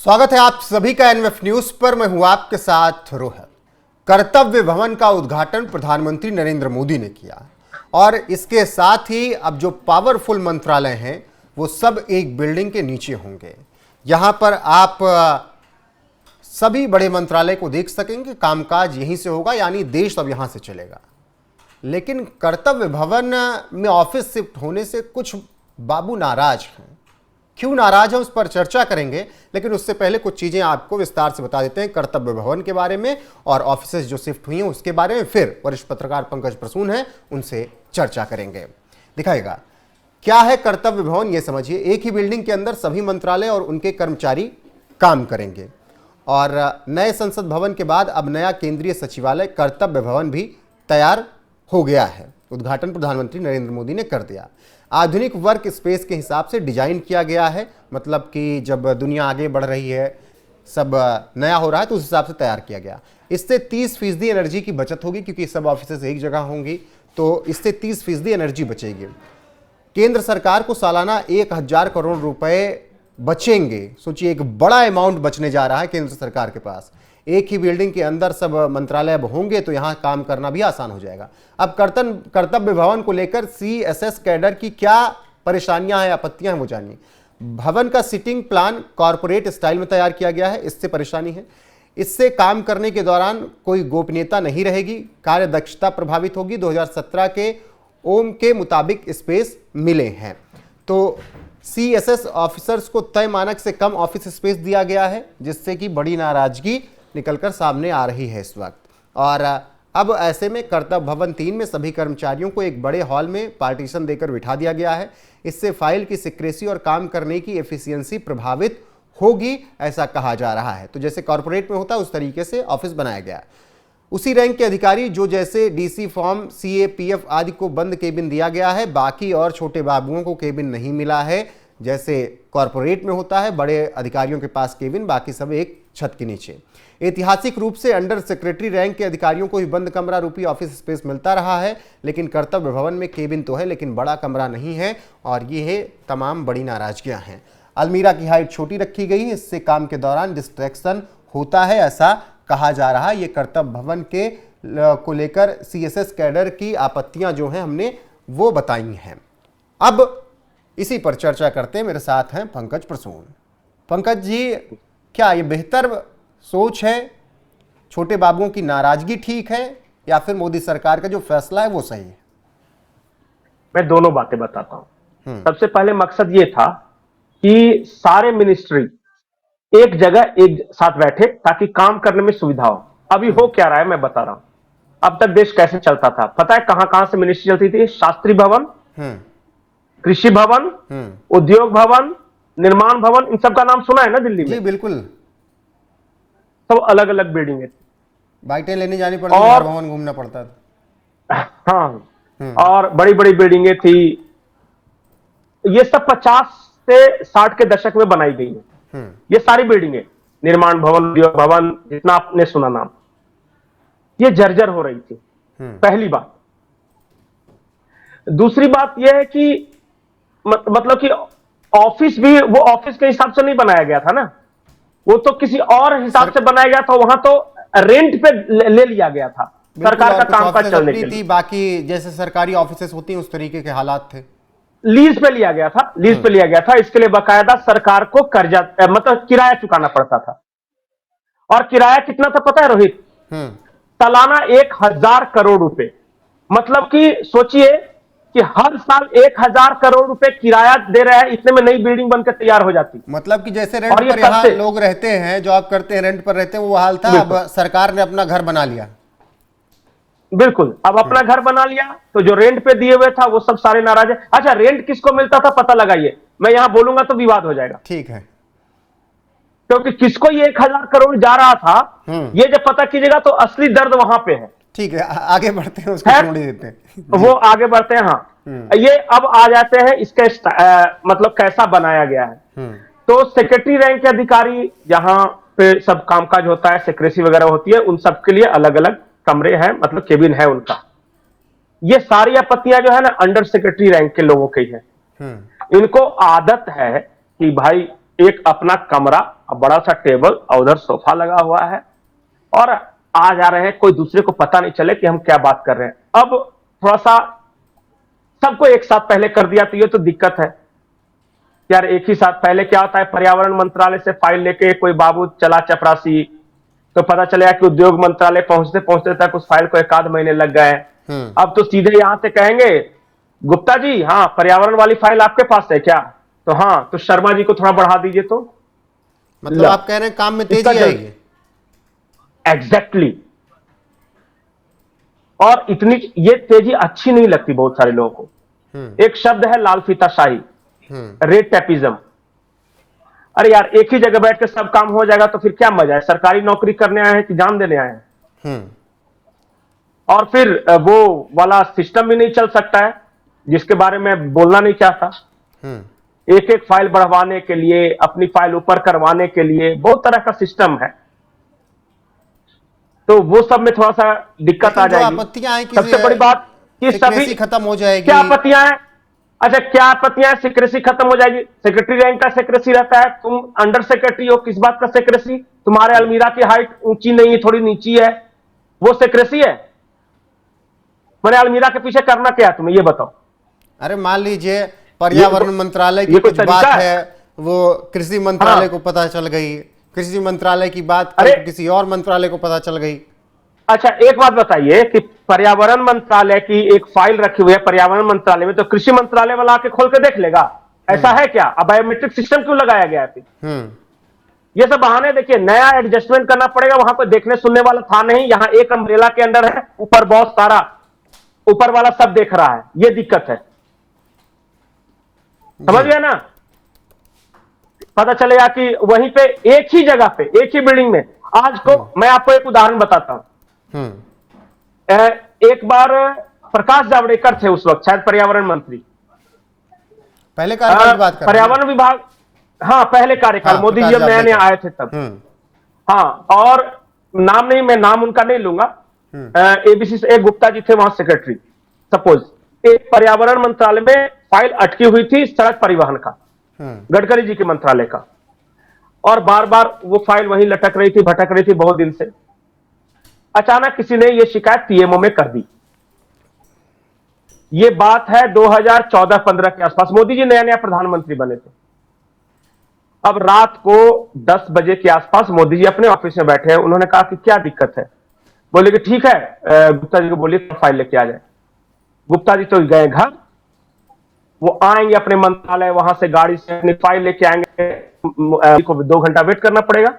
स्वागत है आप सभी का एनएफ न्यूज पर। मैं हूं आपके साथ रोहित। कर्तव्य भवन का उद्घाटन प्रधानमंत्री नरेंद्र मोदी ने किया और इसके साथ ही अब जो पावरफुल मंत्रालय हैं वो सब एक बिल्डिंग के नीचे होंगे। यहां पर आप सभी बड़े मंत्रालय को देख सकेंगे, कामकाज यहीं से होगा, यानी देश अब यहां से चलेगा। लेकिन कर्तव्य भवन में ऑफिस शिफ्ट होने से कुछ बाबू नाराज हैं। क्यों नाराज है उस पर चर्चा करेंगे, लेकिन उससे पहले कुछ चीजें आपको विस्तार से बता देते हैं कर्तव्य भवन के बारे में और ऑफिसेज जो शिफ्ट हुई हैं उसके बारे में। फिर वरिष्ठ पत्रकार पंकज प्रसून हैं, उनसे चर्चा करेंगे। दिखाएगा क्या है कर्तव्य भवन, ये समझिए। एक ही बिल्डिंग के अंदर सभी मंत्रालय और उनके कर्मचारी काम करेंगे और नए संसद भवन के बाद अब नया केंद्रीय सचिवालय कर्तव्य भवन भी तैयार हो गया है। उद्घाटन प्रधानमंत्री नरेंद्र मोदी ने कर दिया। आधुनिक वर्क स्पेस के हिसाब से डिजाइन किया गया है, मतलब कि जब दुनिया आगे बढ़ रही है, सब नया हो रहा है तो उस हिसाब से तैयार किया गया। इससे 30% एनर्जी की बचत होगी, क्योंकि सब ऑफिसेज एक जगह होंगी तो इससे 30% एनर्जी बचेगी। केंद्र सरकार को सालाना 1000 करोड़ रुपए बचेंगे। सोचिए, एक बड़ा अमाउंट बचने जा रहा है केंद्र सरकार के पास। एक ही बिल्डिंग के अंदर सब मंत्रालय अब होंगे तो यहां काम करना भी आसान हो जाएगा। अब कर्तव्य भवन को लेकर सीएसएस कैडर की क्या परेशानियां हैं, आपत्तियां हैं, वो जानिए। भवन का सिटिंग प्लान कॉर्पोरेट स्टाइल में तैयार किया गया है, इससे परेशानी है। इससे काम करने के दौरान कोई गोपनीयता नहीं रहेगी, कार्य दक्षता प्रभावित होगी। 2017 के ओम के मुताबिक स्पेस मिले हैं तो सीएसएस ऑफिसर्स को तय मानक से कम ऑफिस स्पेस दिया गया है, जिससे कि बड़ी नाराजगी निकलकर सामने आ रही है इस वक्त। और अब ऐसे में कर्तव्य भवन 3 में सभी कर्मचारियों को एक बड़े हॉल में पार्टीशन देकर बिठा दिया गया है। इससे फाइल की सिक्रेसी और काम करने की एफिशिएंसी प्रभावित होगी, ऐसा कहा जा रहा है। तो जैसे कॉर्पोरेट में होता है उस तरीके से ऑफिस बनाया गया है। उसी रैंक के अधिकारी जो जैसे डीसी फॉर्म, सीए, पीएफ आदि को बंद केबिन दिया गया है, बाकी और छोटे बाबुओं को केबिन नहीं मिला है। जैसे कॉर्पोरेट में होता है, बड़े अधिकारियों के पास केबिन, बाकी सब एक छत के नीचे। ऐतिहासिक रूप से अंडर सेक्रेटरी रैंक के अधिकारियों को ही बंद कमरा रूपी ऑफिस स्पेस मिलता रहा है, लेकिन कर्तव्य भवन में केबिन तो है लेकिन बड़ा कमरा नहीं है और ये तमाम बड़ी नाराजगियां हैं। अलमीरा की हाइट छोटी रखी गई है, इससे काम के दौरान डिस्ट्रैक्शन होता है, ऐसा कहा जा रहा है। ये कर्तव्य भवन के को लेकर सीएसएस कैडर की आपत्तियां जो हैं हमने वो बताई हैं। अब इसी पर चर्चा करते हैं, मेरे साथ हैं पंकज प्रसून। पंकज जी, क्या ये बेहतर सोच है, छोटे बाबुओं की नाराजगी ठीक है, या फिर मोदी सरकार का जो फैसला है वो सही है? मैं दोनों बातें बताता हूं। सबसे पहले मकसद ये था कि सारे मिनिस्ट्री एक जगह एक साथ बैठे ताकि काम करने में सुविधा हो। अभी हो क्या रहा है मैं बता रहा हूं। अब तक देश कैसे चलता था पता है? कहां से मिनिस्ट्री चलती थी? शास्त्री भवन, कृषि भवन, उद्योग भवन, निर्माण भवन, इन सब का नाम सुना है ना दिल्ली में? जी बिल्कुल। सब अलग अलग बिल्डिंगें थी, बाइटें लेने जानी पड़ती, हर भवन घूमना पड़ता था। हाँ, और बड़ी बड़ी बिल्डिंगें थी। ये सब 50 से 60 के दशक में बनाई गई है। ये सारी बिल्डिंगें, निर्माण भवन, उद्योग भवन, जितना आपने सुना नाम, ये जर्जर हो रही थी। पहली बात। दूसरी बात यह है कि मतलब कि ऑफिस भी वो ऑफिस के हिसाब से नहीं बनाया गया था ना, वो तो किसी और हिसाब से बनाया गया था। वहां तो रेंट पे ले लिया गया था सरकार का कामकाज चलने के लिए। बाकी जैसे सरकारी ऑफिसेस होती हैं उस तरीके के हालात थे। लीज पे लिया गया था, लीज पे लिया गया था। इसके लिए बाकायदा सरकार को कर्जा मतलब किराया चुकाना पड़ता था। और किराया कितना था पता है रोहित? सालाना 1000 करोड़ रुपए। मतलब कि सोचिए कि हर साल 1000 करोड़ रुपए किराया दे रहा है, इतने में नई बिल्डिंग बनकर तैयार हो जाती। मतलब कि जैसे रेंट पर यहाँ लोग रहते हैं, जॉब करते हैं, रेंट पर रहते हैं, वो हाल था। अब सरकार ने अपना घर बना लिया। बिल्कुल, अब अपना घर बना लिया तो जो रेंट पे दिए हुए था वो सब सारे नाराज है। अच्छा, रेंट किसको मिलता था पता लगाइए। मैं यहां बोलूंगा तो विवाद हो जाएगा। ठीक है, क्योंकि किसको ये 1000 करोड़ जा रहा था, ये जब पता कीजिएगा तो असली दर्द वहां पे है। ठीक है, आगे बढ़ते हैं, उसको छोड़ देते हैं। वो आगे बढ़ते हैं। हाँ, ये अब आ जाते हैं इसके मतलब कैसा बनाया गया है। तो सेक्रेटरी रैंक के अधिकारी जहां पे सब कामकाज होता है, सेक्रेसी वगैरह होती है, उन सबके लिए अलग अलग कमरे हैं, मतलब केबिन है उनका। ये सारी आपत्तियां जो है ना अंडर सेक्रेटरी रैंक के लोगों की है। इनको आदत है कि भाई एक अपना कमरा अब बड़ा सा टेबल और उधर सोफा लगा हुआ है और आ जा रहे हैं, कोई दूसरे को पता नहीं चले कि हम क्या बात कर रहे हैं। अब थोड़ा सा सबको एक साथ पहले कर दिया तो ये तो दिक्कत है यार। एक ही साथ पहले क्या होता है, पर्यावरण मंत्रालय से फाइल लेके कोई बाबू चला चपरासी, तो पता चलेगा कि उद्योग मंत्रालय पहुंचते पहुंचते तक उस फाइल को 1 आध महीने लग गए। अब तो सीधे यहां से कहेंगे गुप्ता जी, हाँ पर्यावरण वाली फाइल आपके पास है क्या, तो हाँ तो शर्मा जी को थोड़ा बढ़ा दीजिए। तो मतलब आप कह रहे हैं काम में तेजी आएगी। एग्जैक्टली। और इतनी ये तेजी अच्छी नहीं लगती बहुत सारे लोगों को। एक शब्द है लाल फीताशाही, रेड टेपिज्म। अरे यार एक ही जगह बैठ के सब काम हो जाएगा तो फिर क्या मजा है? सरकारी नौकरी करने आए हैं कि जान देने आए हैं? और फिर वो वाला सिस्टम भी नहीं चल सकता है जिसके बारे में बोलना नहीं चाहता। एक एक फाइल बढ़वाने के लिए, अपनी फाइल ऊपर करवाने के लिए बहुत तरह का सिस्टम है, तो वो सब में थोड़ा सा दिक्कत आ जाएगी। आपत्तियां हैं, सबसे बड़ी बात कि सभी खत्म हो जाएगी। क्या आपत्तियां हैं? अच्छा क्या आपत्तियां? सिक्रेसी खत्म हो जाएगी। सेक्रेटरी रैंक का सेक्रेसी रहता है, तुम अंडर सेक्रेटरी हो, किस बात का सेक्रेसी? तुम्हारे अलमीरा की हाइट ऊंची नहीं है, थोड़ी नीची है, वो सेक्रेसी है? मैंने अलमीरा के पीछे करना क्या है तुम्हें ये बताओ। अरे मान लीजिए पर्यावरण मंत्रालय की कुछ बात है, वो कृषि मंत्रालय को पता चल गई, कृषि मंत्रालय की बात किसी और मंत्रालय को पता चल गई। अच्छा एक बात बताइए कि पर्यावरण मंत्रालय की एक फाइल रखी हुई है पर्यावरण मंत्रालय में, तो कृषि मंत्रालय वाला आके खोल के देख लेगा? ऐसा है क्या? अब बायोमेट्रिक सिस्टम क्यों लगाया गया है? ये सब बहाने। देखिए नया एडजस्टमेंट करना पड़ेगा, वहां कोई देखने सुनने वाला था नहीं, यहां एक अम्ब्रेला के अंदर है, ऊपर बहुत सारा, ऊपर वाला सब देख रहा है, ये दिक्कत है। समझ गए ना? पता चलेगा कि वहीं पे एक ही जगह पे, एक ही बिल्डिंग में। आज को मैं आपको एक उदाहरण बताता हूं। एक बार प्रकाश जावड़ेकर थे उस वक्त शायद पर्यावरण मंत्री, पहले कार्यकाल की बात कर पर्यावरण विभाग, हाँ पहले कार्यकाल, मोदी जी जब नए नए आए थे तब। हाँ और नाम नहीं, मैं नाम उनका नहीं लूंगा। एबीसी से एक गुप्ता जी थे वहां सेक्रेटरी। सपोज एक पर्यावरण मंत्रालय में फाइल अटकी हुई थी सड़क परिवहन का, गडकरी जी के मंत्रालय का, और बार बार वो फाइल वहीं लटक रही थी, भटक रही थी बहुत दिन से। अचानक किसी ने ये शिकायत पीएमओ में कर दी। ये बात है 2014-15 के आसपास, मोदी जी नया नया प्रधानमंत्री बने थे। अब रात को 10 बजे के आसपास मोदी जी अपने ऑफिस में बैठे हैं, उन्होंने कहा कि क्या दिक्कत है? बोले कि ठीक है गुप्ता जी को बोलिए फाइल लेके आ जाए। गुप्ता जी तो गए घर, वो आएंगे अपने मंत्रालय, वहां से गाड़ी से अपनी फाइल लेके आएंगे, को 2 घंटा वेट करना पड़ेगा।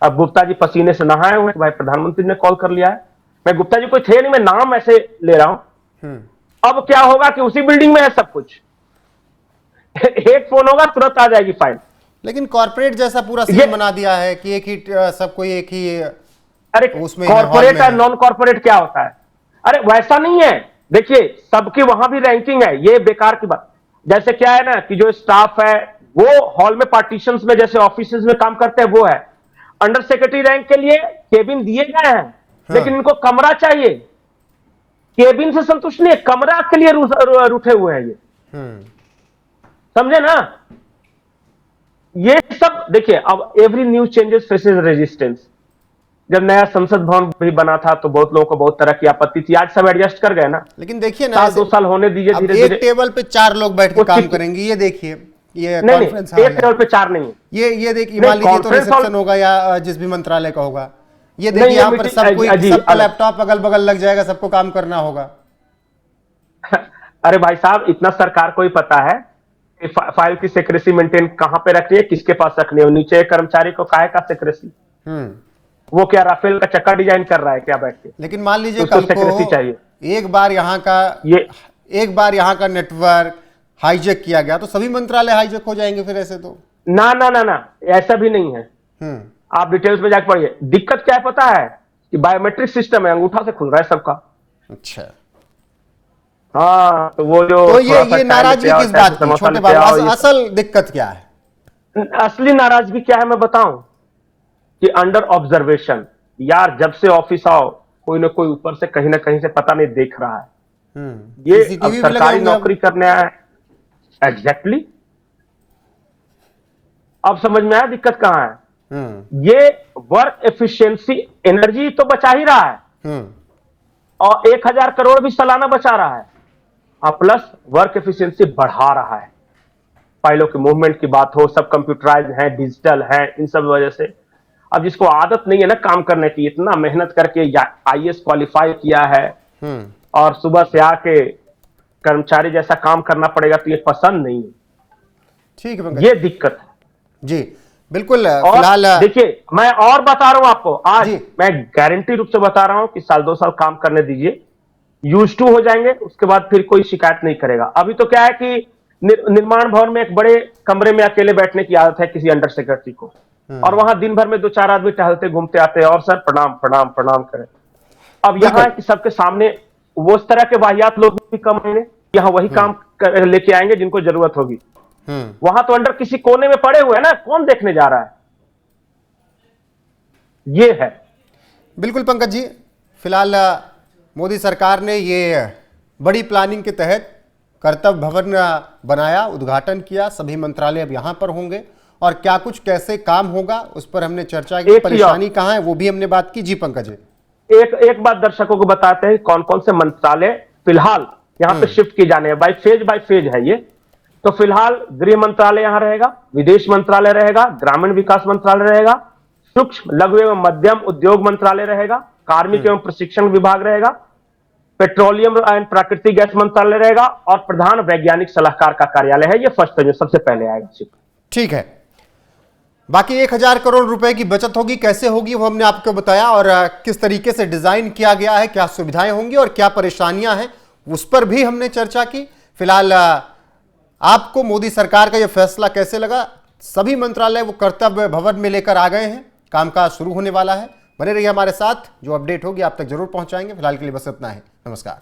अब गुप्ता जी पसीने से नहाए हुए, भाई प्रधानमंत्री ने कॉल कर लिया है। मैं गुप्ता जी कोई थे नहीं, मैं नाम ऐसे ले रहा हूं। अब क्या होगा कि उसी बिल्डिंग में है सब कुछ, एक फोन होगा तुरंत आ जाएगी फाइल। लेकिन कॉर्पोरेट जैसा पूरा सीन बना दिया है कि एक ही सबको एक ही। अरे कॉर्पोरेट और नॉन कॉर्पोरेट क्या होता है? अरे वैसा नहीं है, देखिए सबकी वहां भी रैंकिंग है, ये बेकार की बात। जैसे क्या है ना कि जो स्टाफ है वो हॉल में पार्टीशंस में जैसे ऑफिस में काम करते हैं वो है। अंडर सेक्रेटरी रैंक के लिए केबिन दिए गए हैं, लेकिन इनको कमरा चाहिए। केबिन से संतुष्ट नहीं है, कमरा के लिए रूठे हुए हैं ये। समझे ना? ये सब देखिए, अब every new changes faces resistance. जब नया संसद भवन भी बना था तो बहुत लोगों को बहुत तरह की आपत्ति थी, आज सब एडजस्ट कर गए ना। लेकिन देखिए ना, 2 साल होने दीजिए, धीरे धीरे एक टेबल पे 4 लोग बैठ के काम करेंगे। ये देखिए, ये कॉन्फ्रेंस हॉल है, एक टेबल पे 4 नहीं है। ये देखिए, मान लीजिए तो रिसेप्शन होगा या जिस भी मंत्रालय का होगा, ये देखिए यहाँ पर सबका लैपटॉप अगल बगल लग जाएगा, सबको काम करना होगा। अरे भाई साहब, इतना सरकार को ही पता है कि फाइल की सेक्रेसी मेंटेन कहां पे रखनी है, किसके पास रखनी है। नीचे कर्मचारी को काहे का सेक्रेसी? वो क्या राफेल का चक्का डिजाइन कर रहा है क्या बैठ के? लेकिन मान लीजिए कल को चाहिए, एक बार यहाँ का नेटवर्क हाईजेक किया गया तो सभी मंत्रालय हाईजेक हो जाएंगे फिर ऐसे तो? ना ना ना ना, ऐसा भी नहीं है। आप डिटेल्स में जाकर पढ़िए। दिक्कत क्या है पता है? कि बायोमेट्रिक सिस्टम है, अंगूठा से खुल रहा है सबका। अच्छा, हाँ, तो वो जो तो ये नाराजगी किस बात की छोटे बाबू? असल दिक्कत क्या है? असली नाराजगी क्या है मैं बताऊं? कि अंडर ऑब्जर्वेशन, यार जब से ऑफिस आओ कोई ना कोई ऊपर से कहीं ना कहीं से पता नहीं देख रहा है। ये अब सरकारी नौकरी करने आए। एग्जैक्टली। अब समझ में आया दिक्कत कहां है। ये वर्क एफिशिएंसी, एनर्जी तो बचा ही रहा है और 1000 करोड़ भी सालाना बचा रहा है, और प्लस वर्क एफिशिएंसी बढ़ा रहा है। फाइलों की मूवमेंट की बात हो, सब कंप्यूटराइज है, डिजिटल है, इन सब वजह से अब जिसको आदत नहीं है ना काम करने की, इतना मेहनत करके आईएएस क्वालिफाई किया है और सुबह से आके कर्मचारी जैसा काम करना पड़ेगा, तो ये पसंद नहीं है। ठीक है, ये दिक्कत है जी, बिल्कुल। फिलहाल देखिए, मैं और बता रहा हूं आपको, आज मैं गारंटी रूप से बता रहा हूं कि साल 2 साल काम करने दीजिए, यूज टू हो जाएंगे, उसके बाद फिर कोई शिकायत नहीं करेगा। अभी तो क्या है कि निर्माण भवन में एक बड़े कमरे में अकेले बैठने की आदत है किसी अंडर सेक्रेटरी को, और वहां दिन भर में 2-4 आदमी टहलते घूमते आते हैं और सर प्रणाम प्रणाम प्रणाम करें। अब यहां है कि सबके सामने वो उस तरह के वाहियात लोग भी कम आएंगे, यहां वही काम लेके आएंगे जिनको जरूरत होगी। वहां तो अंडर किसी कोने में पड़े हुए हैं ना, कौन देखने जा रहा है, ये है। बिल्कुल पंकज जी, फिलहाल मोदी सरकार ने ये बड़ी प्लानिंग के तहत कर्तव्य भवन बनाया, उद्घाटन किया, सभी मंत्रालय अब यहां पर होंगे और क्या कुछ कैसे काम होगा उस पर हमने चर्चा की, परेशानी कहां है वो भी हमने बात की। जी पंकज जी, एक बात दर्शकों को बताते हैं कौन कौन से मंत्रालय फिलहाल यहां पे शिफ्ट किए जाने हैं, बाय फेज है ये। तो फिलहाल गृह मंत्रालय यहां रहेगा, विदेश मंत्रालय रहेगा, ग्रामीण विकास मंत्रालय रहेगा, सूक्ष्म लघु एवं मध्यम उद्योग मंत्रालय रहेगा, कार्मिक एवं प्रशिक्षण विभाग रहेगा, पेट्रोलियम एंड प्राकृतिक गैस मंत्रालय रहेगा और प्रधान वैज्ञानिक सलाहकार का कार्यालय है। ये फर्स्ट फेज में सबसे पहले आएगा। ठीक है, बाकी 1000 करोड़ रुपए की बचत होगी, कैसे होगी वो हमने आपको बताया, और किस तरीके से डिजाइन किया गया है, क्या सुविधाएं होंगी और क्या परेशानियां हैं उस पर भी हमने चर्चा की। फिलहाल आपको मोदी सरकार का यह फैसला कैसे लगा? सभी मंत्रालय वो कर्तव्य भवन में लेकर आ गए हैं, कामकाज शुरू होने वाला है। बने रहिए हमारे साथ, जो अपडेट होगी आप तक जरूर पहुंचाएंगे। फिलहाल के लिए बस इतना है, नमस्कार।